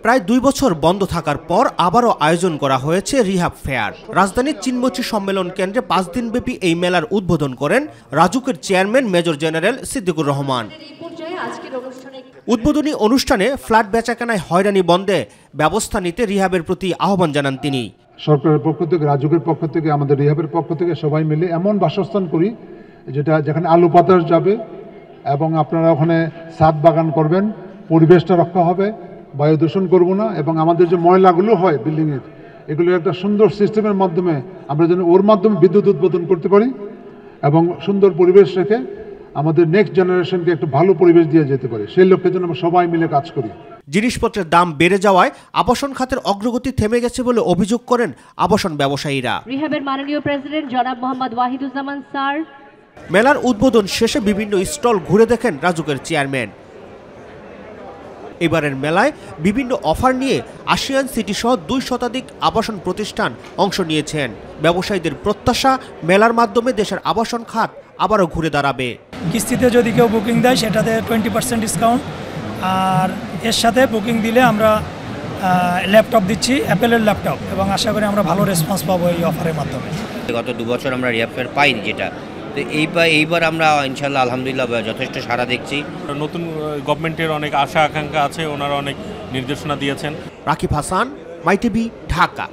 প্রায় 2 বছর বন্ধ থাকার পর আবারও আয়োজন করা হয়েছে রিহাব ফেয়ার। রাজধানীর চিনমোচি সম্মেলন কেন্দ্রে 5 দিনব্যাপী এই মেলার উদ্বোধন করেন রাজুকের chairman major general Siddiqur Rahman. উদ্বোধনী অনুষ্ঠানে ফ্ল্যাট বেচাকেনায় হয়রানি বন্ধে ব্যবস্থা নিতে রিহাবের প্রতি আহ্বান জানান তিনি। সরকারের পক্ষ থেকে, রাজুকের পক্ষ থেকে, আমাদের রিহাবের পক্ষ থেকে সবাই মিলে এমন বাসস্থান করি যেখানে আলু বাতাস যাবে এবং আপনারা ওখানে ছাদ বাগান করবেন, পরিবেশটা রক্ষা হবে, বায়ু দূষণ করব না, এবং আমাদের যে ময়লাগুলো হয় বিল্ডিংয়ের, এগুলো একটা সুন্দর সিস্টেমের মাধ্যমে আমরা যেন ওর মাধ্যমে বিদ্যুৎ উৎপাদন করতে পারি এবং সুন্দর পরিবেশ রেখে আমাদের নেক্সট জেনারেশনকে একটা ভালো পরিবেশ দিয়ে যেতে পারি, সেই লক্ষ্যের জন্য আমরা সবাই মিলে কাজ করি। জিনিসপত্রের দাম বেড়ে যাওয়ায় আবাসন খাতের অগ্রগতি থেমে গেছে বলে অভিযোগ করেন আবাসন ব্যবসায়ীরা। রিহাবের মাননীয় প্রেসিডেন্ট জনাব মোহাম্মদ ওয়াহিদুজ্জামান স্যার। মেলার উদ্বোধন শেষে বিভিন্ন স্টল ঘুরে দেখেন রাজুকের চেয়ারম্যান। এবারের মেলায় বিভিন্ন অফার নিয়ে আশিয়ান সিটি সহ 2 শতাধিক আবাসন প্রতিষ্ঠান অংশ নিয়েছেন। ব্যবসায়ীদের প্রত্যাশা, মেলার মাধ্যমে দেশের আবাসন খাত আবারও ঘুরে দাঁড়াবে। কিস্তিতে যদি কেউ বুকিং দেয় সেটাতে 20% ডিসকাউন্ট, আর এর সাথে বুকিং দিলে আমরা ল্যাপটপ দিচ্ছি, অ্যাপেলের ল্যাপটপ, এবং আশা করি আমরা ভালো রেসপন্স পাবো এই অফারের মাধ্যমে। গত 2 বছর আমরা রিহাব ফেয়ার পাইনি, যেটা তো এইবার আমরা ইনশাল্লাহ আলহামদুলিল্লাহ যথেষ্ট সাড়া দেখছি। নতুন গভর্নমেন্টের অনেক আশা আকাঙ্ক্ষা আছে, ওনারা অনেক নির্দেশনা দিয়েছেন। রাকিব হাসান, মাই টিভি, ঢাকা।